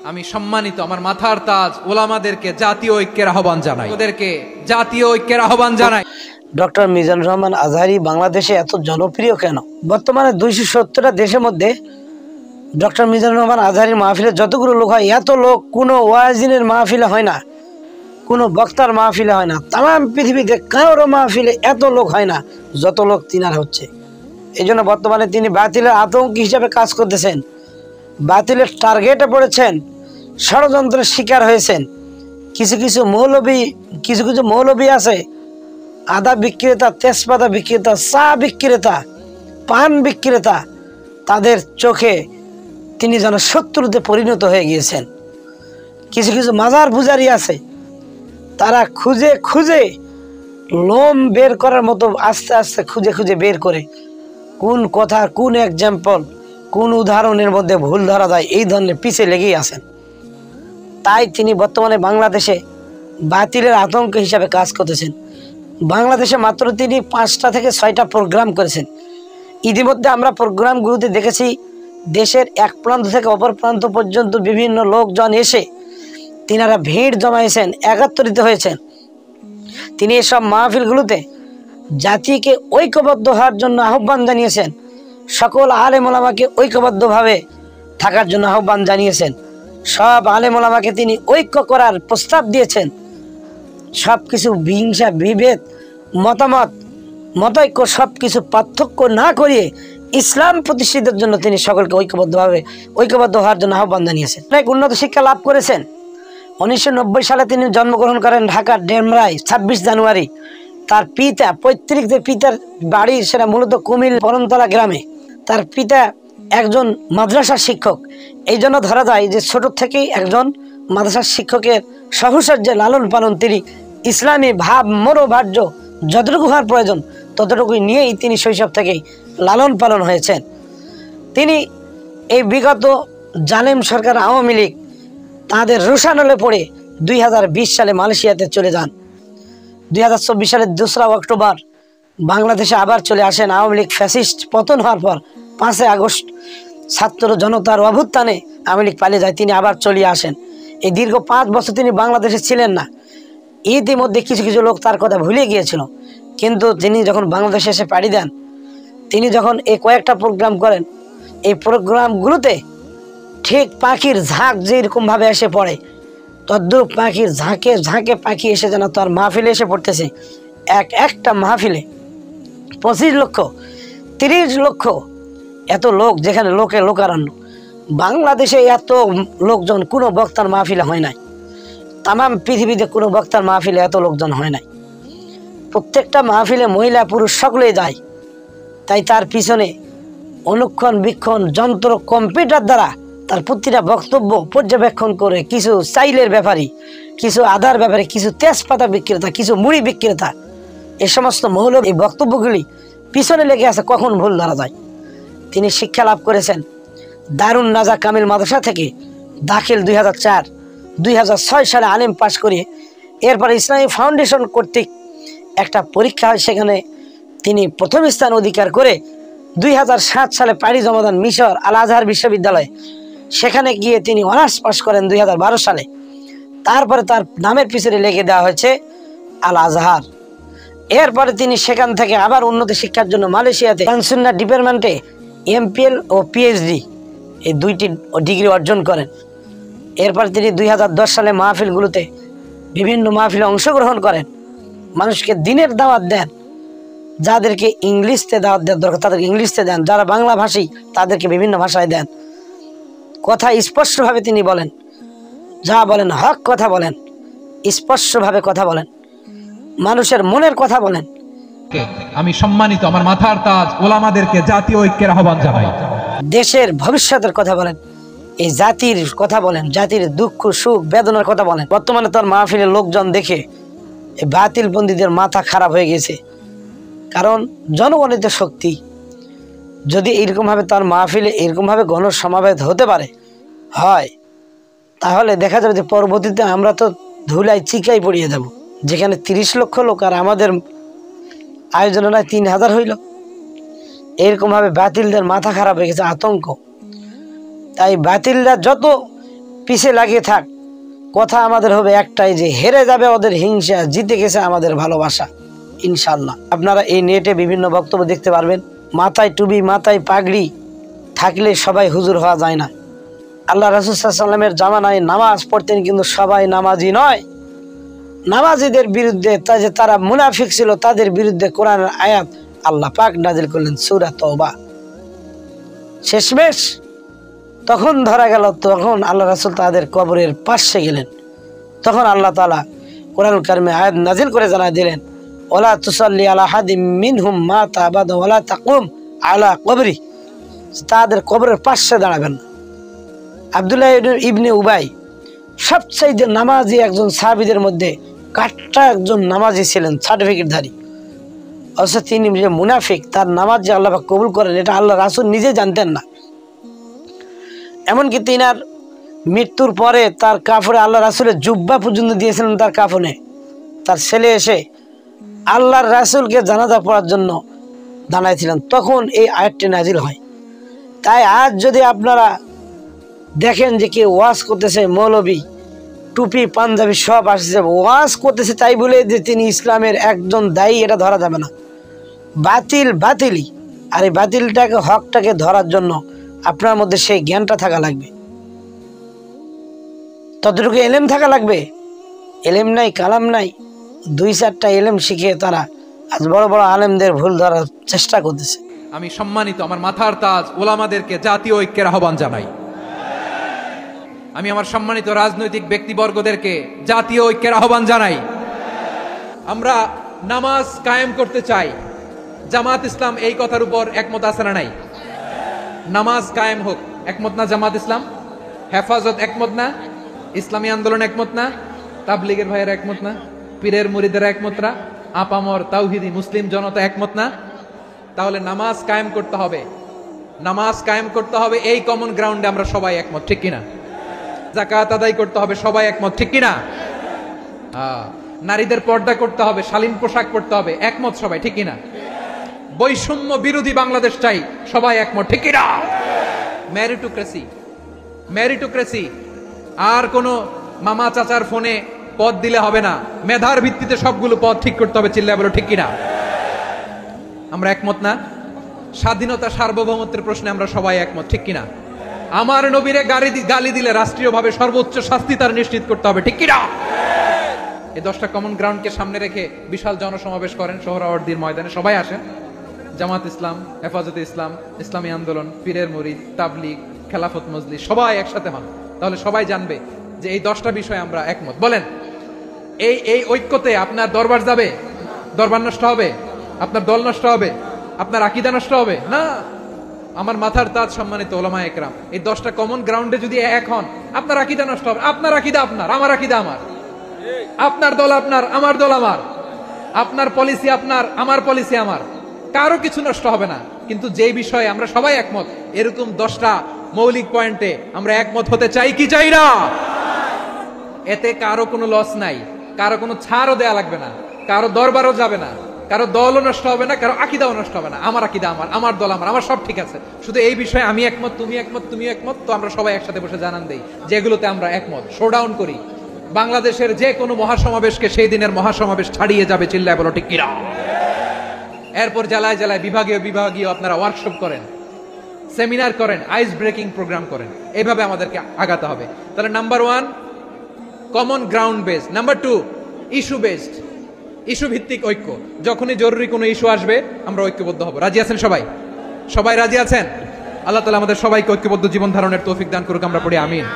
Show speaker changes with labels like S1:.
S1: আমি সম্মানিত আমার মাথার তাজ ওলামাদেরকে জাতীয় ঐক্যের আহ্বান জানাই, ওদেরকে জাতীয় ঐক্যের আহ্বান জানাই।
S2: ডক্টর মিজানুর রহমান আজহারী বাংলাদেশে এত জনপ্রিয় কেন? বর্তমানে 270টা দেশের মধ্যে ডক্টর মিজানুর রহমান আজহারীর মাহফিলে যতগুলো লোক হয়, এত লোক কোনো ওয়াজিনের মাহফিলে হয় না, কোনো বক্তার মাহফিলে হয় না। তাম পৃথিবীতে কারোর মাহফিলে এত লোক হয় না যত লোক তিনার হচ্ছে। এই জন্য বর্তমানে তিনি বাতিলের আতঙ্ক হিসাবে কাজ করতেছেন, বাতিলের টার্গেটে পড়েছেন, ষড়যন্ত্রের শিকার হয়েছেন। কিছু কিছু মৌলবী আছে, আদা বিক্রেতা, তেজপাতা বিক্রেতা, চা বিক্রেতা, পান বিক্রেতা, তাদের চোখে তিনি যেন শত্রুতে পরিণত হয়ে গিয়েছেন। কিছু কিছু মাজার পূজারী আছে, তারা খুঁজে খুঁজে লোম বের করার মতো আস্তে আস্তে খুঁজে খুঁজে বের করে কোন কথা, কোন এক্সাম্পল, কোন উদাহরণের মধ্যে ভুল ধরা যায়, এই ধরনের পিছে লেগেই আছেন। তাই তিনি বর্তমানে বাংলাদেশে বাতিলের আতঙ্ক হিসাবে কাজ করতেছেন। বাংলাদেশে মাত্র তিনি 5টা থেকে 6টা প্রোগ্রাম করেছেন। ইতিমধ্যে আমরা প্রোগ্রামগুলোতে দেখেছি দেশের এক প্রান্ত থেকে অপর প্রান্ত পর্যন্ত বিভিন্ন লোকজন এসে তিনারা ভিড় জমাইছেন, একত্রিত হয়েছেন। তিনি এসব মাহফিলগুলোতে জাতিকে ঐক্যবদ্ধ হওয়ার জন্য আহ্বান জানিয়েছেন, সকল আলেম ওলামাকে ঐক্যবদ্ধভাবে থাকার জন্য আহ্বান জানিয়েছেন। সব আলেম ওলামাকে তিনি ঐক্য করার প্রস্তাব দিয়েছেন। সব কিছু হিংসা, বিভেদ, মতৈক্য সব কিছু পার্থক্য না করিয়ে ইসলাম প্রতিষ্ঠিতের জন্য তিনি সকলকে ঐক্যবদ্ধ হওয়ার জন্য আহ্বান জানিয়েছেন। অনেক উন্নত শিক্ষা লাভ করেছেন। 1990 সালে তিনি জন্মগ্রহণ করেন ঢাকার ডেমরায় 26 জানুয়ারি। তার পিতা, পৈতৃক যে পিতার বাড়ি সেটা মূলত কুমিল বরণতলা গ্রামে। তার পিতা একজন মাদ্রাসা শিক্ষক। এই জন্য ধরা যায় যে ছোট থেকেই একজন মাদ্রাসা শিক্ষকের সহচর্যে লালন পালন তিনি ইসলামী ভাব মনোভার্য যতটুকু হওয়ার প্রয়োজন ততটুকু নিয়েই তিনি শৈশব থেকেই লালন পালন হয়েছেন। তিনি এই বিগত জালেম সরকার আওয়ামী লীগ তাদের রোষানলে পড়ে 2020 সালে মালয়েশিয়াতে চলে যান। 2024 সালের 2রা অক্টোবর বাংলাদেশে আবার চলে আসেন। আওয়ামী লীগ ফ্যাসিস্ট পতন হওয়ার পর 5 আগস্ট ছাত্র জনতার অভ্যুত্থানে আওয়ামী লীগ পালিয়ে যায়, তিনি আবার চলে আসেন। এই দীর্ঘ 5 বছর তিনি বাংলাদেশে ছিলেন না। ইতিমধ্যে কিছু কিছু লোক তার কথা ভুলে গিয়েছিল, কিন্তু তিনি যখন বাংলাদেশে এসে পাড়ি দেন, তিনি যখন এই কয়েকটা প্রোগ্রাম করেন, এই প্রোগ্রামগুলোতে ঠিক পাখির ঝাঁক যেরকমভাবে এসে পড়ে তদ্রুপ পাখির ঝাঁকে ঝাঁকে পাখি এসে যেন তার মাহফিলে এসে পড়তেছে। একটা মাহফিলে 25 লক্ষ 30 লক্ষ এত লোক, যেখানে লোকে লোকারণ্য। বাংলাদেশে এত লোকজন কোনো বক্তার মাহফিলে হয় নাই। তামাম পৃথিবীতে কোনো বক্তার মাহফিলে এত লোকজন হয় নাই। প্রত্যেকটা মাহফিলে মহিলা পুরুষ সকলেই যায়। তাই তার পিছনে অনুক্ষণ বীক্ষণ যন্ত্র, কম্পিউটার দ্বারা তার প্রতিটা বক্তব্য পর্যবেক্ষণ করে কিছু চাইলের ব্যাপারী, কিছু আদার ব্যাপারী, কিছু তেজপাতা বিক্রেতা, কিছু মুড়ি বিক্রেতা, এ সমস্ত মৌলবী এই বক্তব্যগুলি পিছনে লেগে আছে কখন ভুল ধরা যায়। তিনি শিক্ষা লাভ করেছেন দারুন নাজা কামিল মাদ্রাসা থেকে। দাখিল 2004, 2006 সালে আলিম পাশ করিয়ে এরপরে ইসলামী ফাউন্ডেশন কর্তৃক একটা পরীক্ষা হয়, সেখানে তিনি প্রথম স্থান অধিকার করে 2007 সালে পাড়ি জমা দেন মিশর আল আজহার বিশ্ববিদ্যালয়ে। সেখানে গিয়ে তিনি অনার্স পাশ করেন 2012 সালে। তারপরে তার নামের পিছনে লিখে দেওয়া হয়েছে আল আজহার। এরপরে তিনি সেখান থেকে আবার উন্নত শিক্ষার জন্য মালয়েশিয়াতে সুন্নাহ ডিপার্টমেন্টে MPL ও PhD এই 2টি ডিগ্রি অর্জন করেন। এরপর তিনি 2010 সালে মাহফিলগুলোতে বিভিন্ন মাহফিলে অংশগ্রহণ করেন, মানুষকে দিনের দাওয়াত দেন। যাদেরকে ইংলিশতে দাওয়াত দেওয়ার দরকার তাদেরকে ইংলিশতে দেন, যারা বাংলা ভাষী তাদেরকে বিভিন্ন ভাষায় দেন। কথা স্পষ্টভাবে তিনি বলেন, যা বলেন হক কথা বলেন, স্পষ্টভাবে কথা বলেন, মানুষের মনের কথা বলেন।
S1: আমি সম্মানিত আমার মাথার তাজ ওলামাদেরকে জাতীয় ঐক্যের আহ্বান জানাই।
S2: দেশের ভবিষ্যতের কথা বলেন, এই জাতির কথা বলেন, জাতির দুঃখ সুখ বেদনার কথা বলেন। বর্তমানে তার মাহফিলের লোকজন দেখে এই বাতিলবন্দীদের মাথা খারাপ হয়ে গেছে। কারণ জনগণের শক্তি যদি এরকমভাবে তার মাহফিলে এরকমভাবে গণসমাবেত হতে পারে হয়, তাহলে দেখা যাবে যে পরবর্তীতে আমরা তো ধুলাই চিকাই পড়িয়ে যাব। যেখানে 30 লক্ষ লোক আর আমাদের আয়োজনে 3000 হইল। এরকমভাবে বাতিলদের মাথা খারাপ হয়ে গেছে, আতঙ্ক। তাই বাতিলরা যত পিছে লাগিয়ে থাক, কথা আমাদের হবে একটাই, যে হেরে যাবে ওদের হিংসা, জিতে গেছে আমাদের ভালোবাসা ইনশাল্লাহ। আপনারা এই নেটে বিভিন্ন বক্তব্য দেখতে পারবেন। মাথায় টুপি, মাথায় পাগড়ি থাকলে সবাই হুজুর হওয়া যায় না। আল্লাহ রাসূল সাল্লাল্লাহু আলাইহি ওয়াসাল্লামের জামানায় নামাজ পড়তেন, কিন্তু সবাই নামাজি নয়। নামাজিদের বিরুদ্ধে তারা মুনাফিক ছিল, তাদের বিরুদ্ধে কোরআনের আয়াত আল্লাহ পাক নাজিল করলেন সূরা তওবা। শেষমেশ তখন ধরা গেল, তখন আল্লাহ রাসূল তাদের কবরের পাশে গেলেন। তখন আল্লাহ তাআলা কোরআনুল কারীমে আয়াত নাজিল করে জানায় দিলেন, ওয়ালা তুসাল্লি আলা হাদিম মিনহুম মাতা আবাদা ওয়ালা তাকুম আলা কবরি, তাদের কবরের পাশে দাঁড়াবেন না। আব্দুল্লাহ ইবনে উবাই সবচাইতে নামাজি একজন সাহাবীদের মধ্যে কাট্টা একজন নামাজি ছিলেন, সার্টিফিকেটধারী। অথচ তিনি যে মুনাফিক, তার নামাজ যে আল্লাহ পাক কবুল করেন এটা আল্লাহ রাসূল নিজে জানতেন না। এমনকি তিনার মৃত্যুর পরে তার কাফনে আল্লাহ রাসূলের জুব্বা পর্যন্ত দিয়েছিলেন তার কাফনে। তার ছেলে এসে আল্লাহর রাসূলকে জানাজা পড়ার জন্য দাঁড়াইছিলেন, তখন এই আয়াতটি নাজিল হয়। তাই আজ যদি আপনারা দেখেন যে কেউ ওয়াজ করতেছে, মৌলবী টুপি পাঞ্জাবি সব আসছে, ওয়াজ করতেছে তাই বলে যে তিনি ইসলামের একজন দায়ী, এটা ধরা যাবে না। বাতিল বাতিলই, আর এই বাতিলটাকে হকটাকে ধরার জন্য আপনার মধ্যে সেই জ্ঞানটা থাকা লাগবে, ততটুকু এলেম থাকা লাগবে। এলেম নাই, কালাম নাই, 2-4টা এলেম শিখে তারা আজ বড় বড় আলেমদের ভুল ধরার চেষ্টা করতেছে।
S1: আমি সম্মানিত আমার মাথার তাজ ওলামাদেরকে জাতীয় ঐক্যের আহ্বান জানাই। আমি আমার সম্মানিত রাজনৈতিক ব্যক্তিবর্গদেরকে জাতীয় ঐক্যের আহ্বান জানাই। আমরা নামাজ কায়েম করতে চাই। জামাত ইসলাম এই কথার উপর একমত আছে না নাই? নামাজ কায়েম হোক, একমত না জামাত ইসলাম? হেফাজত একমত না? ইসলামী আন্দোলন একমত না? তাবলীগের ভাইয়েরা একমত না? পীরের মুরিদেরা একমত না? আপামর তাওহীদি মুসলিম জনতা একমত না? তাহলে নামাজ কায়েম করতে হবে। নামাজ কায়েম করতে হবে, এই কমন গ্রাউন্ডে আমরা সবাই একমত, ঠিক কিনা? যাকাত আদায় করতে হবে, সবাই একমত, ঠিক কিনা? নারীদের পর্দা করতে হবে, শালীন পোশাক পরতে হবে, একমত সবাই, ঠিক কিনা? বৈষম্য বিরোধী বাংলাদেশ চাই, সবাই একমত, ঠিক কিনা? মেরিটোক্রেসি, মেরিটোক্রেসি, আর কোনো মামা চাচার ফোনে পদ দিলে হবে না, মেধার ভিত্তিতে সবগুলো পদ ঠিক করতে হবে, চিল্লায় বলো ঠিক কিনা? আমরা একমত না? স্বাধীনতা সার্বভৌমত্বের প্রশ্নে আমরা সবাই একমত, ঠিক কিনা? আমার নবীরে গালি দিলে রাষ্ট্রীয়ভাবে সর্বোচ্চ শাস্তি তার নিশ্চিত করতে হবে, ঠিক কিনা? এই 10টা কমন গ্রাউন্ডকে সামনে রেখে বিশাল জনসমাবেশ করেন সোহরাওয়ার্দীর ময়দানে, সবাই আসেন। জামাত ইসলাম, হেফাজতে ইসলাম, ইসলামী আন্দোলন, পীরের মুরিদ, তাবলীগ, খেলাফত মজলিস, সবাই একসাথে হন, তাহলে সবাই জানবে যে এই 10টা বিষয়ে আমরা একমত। বলেন, এই ঐক্যতে আপনার দরবার যাবে? দরবার নষ্ট হবে? আপনার দল নষ্ট হবে? আপনার আকীদা নষ্ট হবে না? আমার মাথার তাজ সম্মানিত ওলামা একরাম, এই 10টা কমন গ্রাউন্ডে যদি এক হন, আপনার আকীদা নষ্ট হবে? আপনার আকীদা আপনার, আমার আকীদা আমার, আপনার দল আপনার, আমার দল আমার, আপনার পলিসি আপনার, আমার পলিসি আমার, কারো কিছু নষ্ট হবে না। কিন্তু যে বিষয়ে আমরা সবাই একমত, এরকম 10টা মৌলিক পয়েন্টে আমরা একমত হতে চাই কি চাই না? এতে কারো কোনো লস নাই, কারো কোনো ছাড়ও দেয়া লাগবে না, কারো দরবারও যাবে না, কারো দলও নষ্ট হবে না, কারো আকীদাও নষ্ট হবে না। আমার আকীদা আমার, আমার দল আমার, আমার সব ঠিক আছে। শুধু এই বিষয়ে আমি একমত, তুমি একমত, তুমি একমত, তো আমরা সবাই একসাথে বসে জানান দেই যেগুলোতে আমরা একমত, শোডাউন করি। বাংলাদেশের যে কোনো মহাসমাবেশকে সেই দিনের মহাসমাবেশ ছাড়িয়ে যাবে, চিল্লায় বলো ঠিক কিনা? এরপর জেলায় জেলায় বিভাগীয় আপনারা ওয়ার্কশপ করেন, সেমিনার করেন, আইস ব্রেকিং প্রোগ্রাম করেন, এইভাবে আমাদেরকে আগাতে হবে। তাহলে number 1 common ground based, number 2 issue based, issue ভিত্তিক ঐক্য। যখনই জরুরি কোনো ইস্যু আসবে আমরা ঐক্যবদ্ধ হব। রাজি আছেন সবাই? সবাই রাজি আছেন? আল্লাহ তাআলা আমাদের সবাইকে ঐক্যবদ্ধ জীবন ধারণের তৌফিক দান করুক, আমরা পড়ি আমিন।